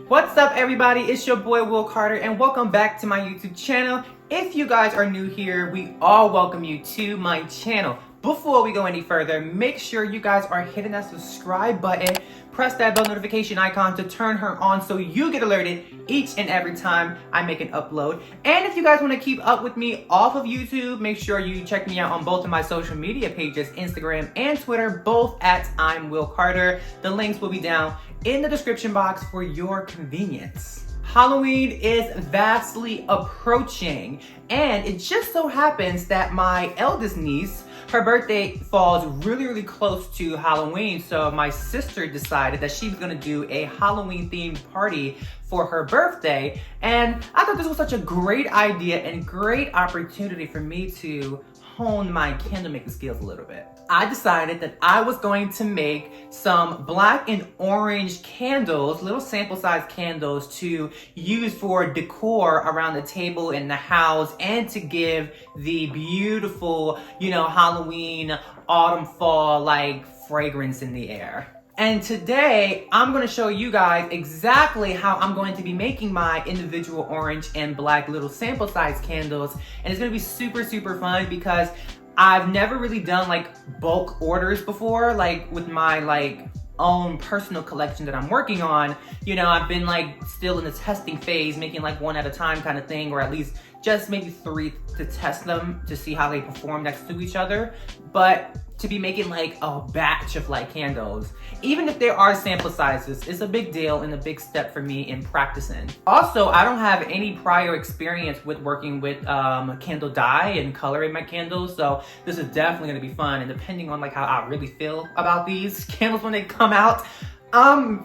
What's up, everybody? It's your boy Will Carter, and welcome back to my YouTube channel. If you guys are new here, we all welcome you to my channel. Before we go any further, make sure you guys are hitting that subscribe button. Press that bell notification icon to turn her on so you get alerted each and every time I make an upload. And if you guys want to keep up with me off of YouTube, make sure you check me out on both of my social media pages, Instagram and Twitter, both at I'm Will Carter. The links will be down in the description box for your convenience. Halloween is vastly approaching, and it just so happens that my eldest niece, her birthday falls really close to Halloween, so my sister decided that she was gonna do a Halloween themed party for her birthday, and I thought this was such a great idea and great opportunity for me to hone my candle making skills a little bit. I decided that I was going to make some black and orange candles, little sample size candles to use for decor around the table in the house and to give the beautiful, Halloween, autumn, fall like fragrance in the air. And today, I'm gonna show you guys exactly how I'm going to be making my individual orange and black little sample size candles. And it's gonna be super fun because I've never really done like bulk orders before, like with my own personal collection that I'm working on. I've been still in the testing phase, making one at a time kind of thing, or at least just maybe 3 to test them to see how they perform next to each other. But to be making a batch of candles, even if there are sample sizes, it's a big deal and a big step for me in practicing. Also, I don't have any prior experience with working with candle dye and coloring my candles, so this is definitely gonna be fun. And depending on how I really feel about these candles when they come out,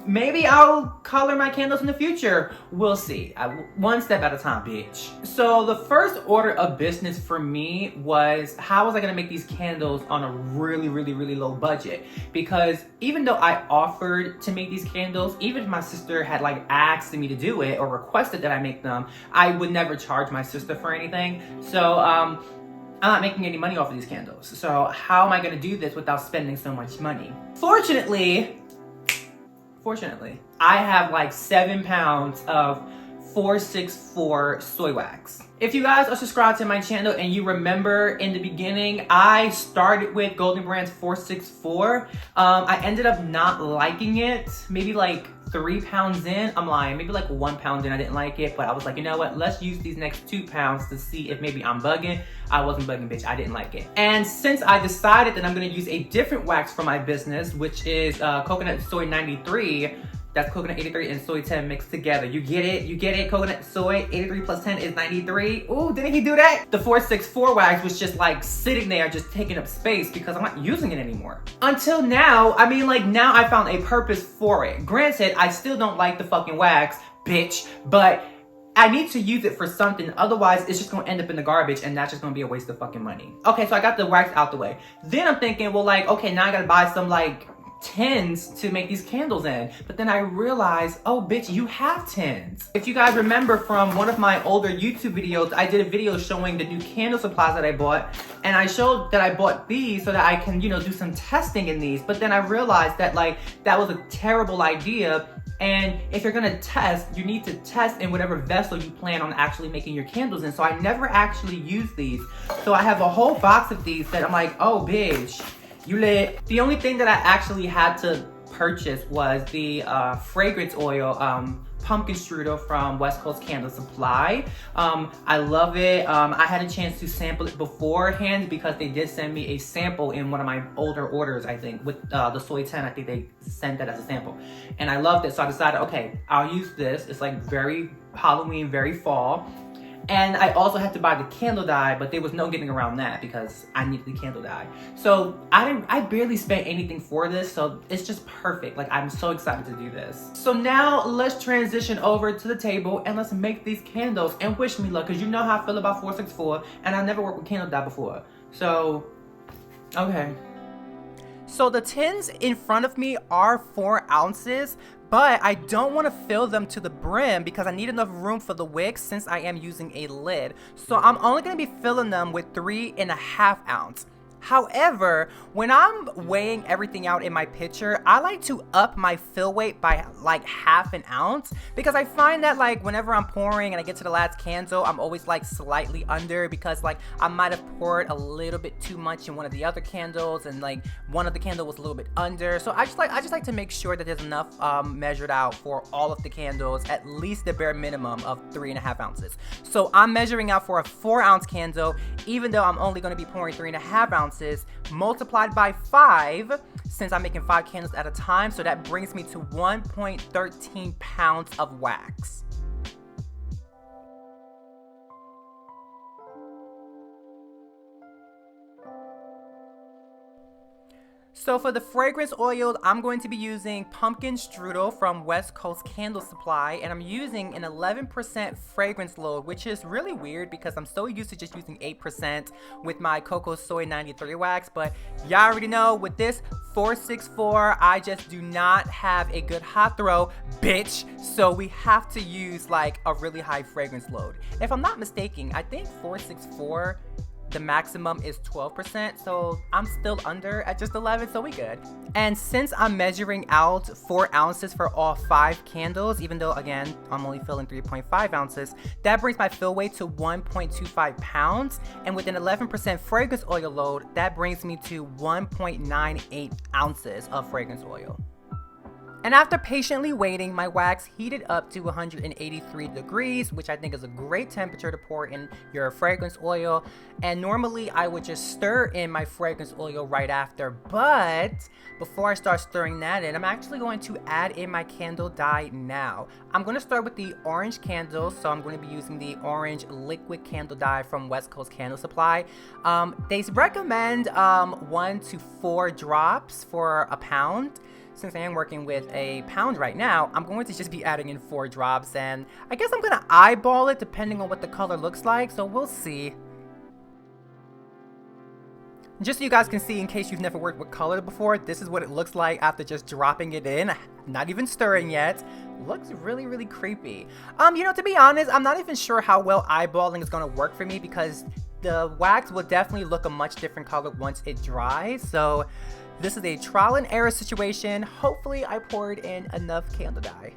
maybe I'll color my candles in the future. We'll see. One step at a time, bitch. So the first order of business for me was, how was I gonna make these candles on a really low budget? Because even though I offered to make these candles, even if my sister had asked me to do it or requested that I make them, I would never charge my sister for anything. So, I'm not making any money off of these candles. So how am I gonna do this without spending so much money? Fortunately, I have 7 pounds of 464 soy wax. If you guys are subscribed to my channel and you remember in the beginning, I started with Golden Brand's 464. I ended up not liking it, maybe 3 pounds in. I'm lying, maybe 1 pound in, I didn't like it, but I was like, you know what, let's use these next 2 pounds to see if maybe I'm bugging. I wasn't bugging, bitch, I didn't like it. And since I decided that I'm gonna use a different wax for my business, which is coconut soy 93, that's coconut 83 and soy 10 mixed together. You get it? Coconut soy 83 plus 10 is 93. Ooh, didn't he do that? The 464 wax was just sitting there, just taking up space because I'm not using it anymore. Until now, now I found a purpose for it. Granted, I still don't like the fucking wax, bitch, but I need to use it for something, otherwise it's just gonna end up in the garbage and that's just gonna be a waste of fucking money. Okay, so I got the wax out the way. Then I'm thinking, well, okay, now I gotta buy some tins to make these candles in. But then I realized, oh bitch, you have tins. If you guys remember from one of my older YouTube videos, I did a video showing the new candle supplies that I bought, and I showed that I bought these so that I can, do some testing in these. But then I realized that that was a terrible idea. And if you're gonna test, you need to test in whatever vessel you plan on actually making your candles in. So I never actually used these. So I have a whole box of these that I'm like, oh bitch, you lit. The only thing that I actually had to purchase was the fragrance oil pumpkin strudel from West Coast Candle Supply. I love it. I had a chance to sample it beforehand because they did send me a sample in one of my older orders, I think, with the soy 10. I think they sent that as a sample. And I loved it, so I decided, okay, I'll use this. It's very Halloween, very fall. And I also had to buy the candle dye, but there was no getting around that because I needed the candle dye. So I barely spent anything for this, so it's just perfect. I'm so excited to do this. So now let's transition over to the table and let's make these candles and wish me luck, because you know how I feel about 464 and I never worked with candle dye before. So, okay. So the tins in front of me are 4 ounces, but I don't want to fill them to the brim because I need enough room for the wick since I am using a lid. So I'm only going to be filling them with 3.5 ounce. However, when I'm weighing everything out in my picture, I like to up my fill weight by like half an ounce, because I find that like whenever I'm pouring and I get to the last candle, I'm always like slightly under, because like I might have poured a little bit too much in one of the other candles, and like one of the candle was a little bit under. So I just like to make sure that there's enough measured out for all of the candles, at least the bare minimum of 3.5 ounces. So I'm measuring out for a 4-ounce candle, even though I'm only going to be pouring 3.5 ounces, multiplied by 5, since I'm making 5 candles at a time. So that brings me to 1.13 pounds of wax. So for the fragrance oil, I'm going to be using Pumpkin Strudel from West Coast Candle Supply, and I'm using an 11% fragrance load, which is really weird because I'm so used to just using 8% with my Cocoa Soy 93 wax. But y'all already know with this 464, I just do not have a good hot throw, bitch. So we have to use like a really high fragrance load. If I'm not mistaken, I think 464, the maximum is 12%, so I'm still under at just 11, so we good. And since I'm measuring out 4 ounces for all 5 candles, even though again I'm only filling 3.5 ounces, that brings my fill weight to 1.25 pounds, and with an 11% fragrance oil load, that brings me to 1.98 ounces of fragrance oil. And after patiently waiting, my wax heated up to 183 degrees, which I think is a great temperature to pour in your fragrance oil. And normally I would just stir in my fragrance oil right after, but before I start stirring that in, I'm actually going to add in my candle dye now. I'm going to start with the orange candle, so I'm going to be using the orange liquid candle dye from West Coast Candle Supply. They recommend 1 to 4 drops for a pound. Since I am working with a pound right now, I'm going to just be adding in 4 drops, and I guess I'm going to eyeball it depending on what the color looks like, so we'll see. Just so you guys can see, in case you've never worked with color before, this is what it looks like after just dropping it in, not even stirring yet. Looks really, really creepy. You know, to be honest, I'm not even sure how well eyeballing is going to work for me, because the wax will definitely look a much different color once it dries, so this is a trial and error situation. Hopefully I poured in enough candle dye.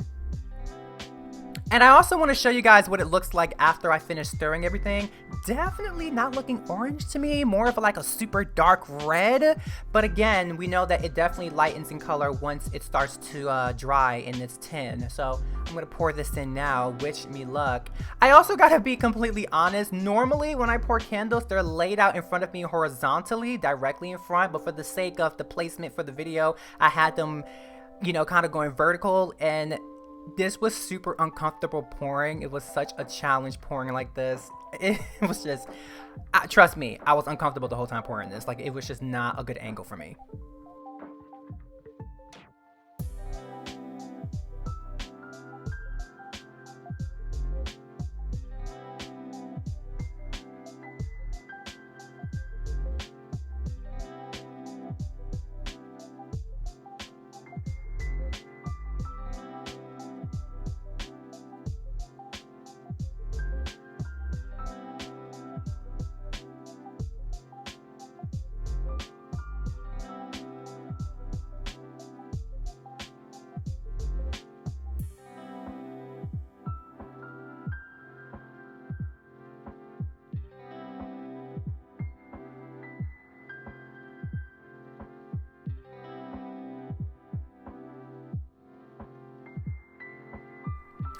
And I also want to show you guys what it looks like after I finish stirring everything. Definitely not looking orange to me, more of like a super dark red. But again, we know that it definitely lightens in color once it starts to dry in its tin. So I'm going to pour this in now, wish me luck. I also got to be completely honest. Normally when I pour candles, they're laid out in front of me horizontally, directly in front. But for the sake of the placement for the video, I had them, you know, kind of going vertical, and this was super uncomfortable pouring. It was such a challenge pouring like this. It was just, trust me, I was uncomfortable the whole time pouring this. Like, it was just not a good angle for me.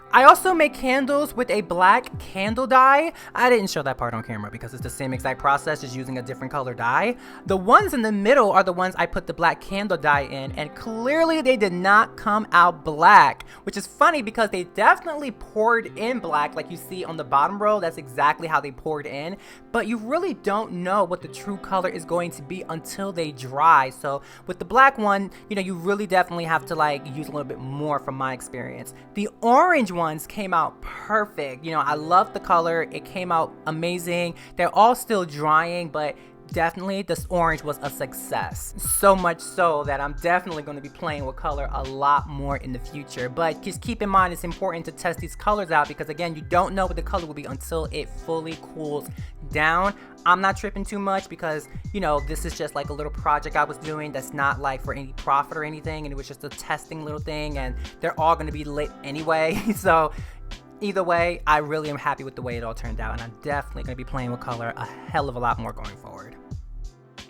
I also make candles with a black candle dye. I didn't show that part on camera because it's the same exact process, just using a different color dye. The ones in the middle are the ones I put the black candle dye in, and clearly they did not come out black, which is funny because they definitely poured in black like you see on the bottom row. That's exactly how they poured in, but you really don't know what the true color is going to be until they dry. So with the black one, you know, you really definitely have to like use a little bit more from my experience. The orange ones came out perfect. You know, I love the color. It came out amazing. They're all still drying, but definitely this orange was a success. So much so that I'm definitely going to be playing with color a lot more in the future. But just keep in mind, it's important to test these colors out because again, you don't know what the color will be until it fully cools down. I'm not tripping too much because, you know, this is just like a little project I was doing that's not like for any profit or anything, and it was just a testing little thing, and they're all going to be lit anyway. So either way, I really am happy with the way it all turned out, and I'm definitely going to be playing with color a hell of a lot more going forward.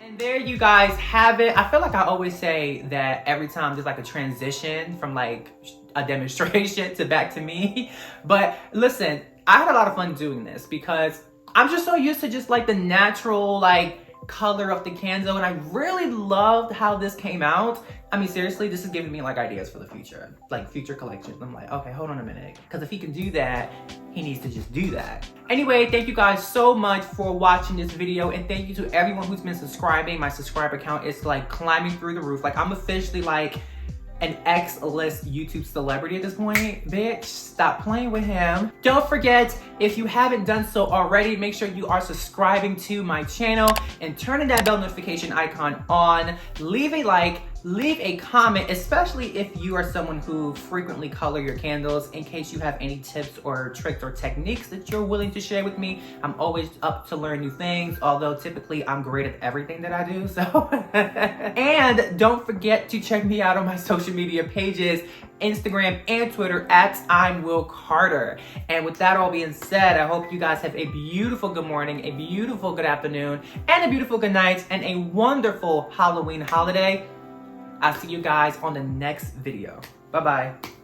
And there you guys have it. I feel like I always say that every time there's like a transition from like a demonstration to back to me. But listen, I had a lot of fun doing this because I'm just so used to just like the natural like color of the candle, and I really loved how this came out. I mean, seriously, this is giving me like ideas for the future, like future collections. I'm like, okay, hold on a minute, because if he can do that, he needs to just do that. Anyway, thank you guys so much for watching this video, and thank you to everyone who's been subscribing. My subscriber count is like climbing through the roof. Like I'm officially like an X-list YouTube celebrity at this point. Bitch, stop playing with him. Don't forget, if you haven't done so already, make sure you are subscribing to my channel and turning that bell notification icon on. Leave a like, leave a comment, especially if you are someone who frequently color your candles, in case you have any tips or tricks or techniques that you're willing to share with me. I'm always up to learn new things, although typically I'm great at everything that I do, so. And don't forget to check me out on my social media pages, Instagram and Twitter at I'm Will Carter. And with that all being said, I hope you guys have a beautiful good morning, a beautiful good afternoon, and a beautiful good night, and a wonderful Halloween holiday. I'll see you guys on the next video. Bye-bye.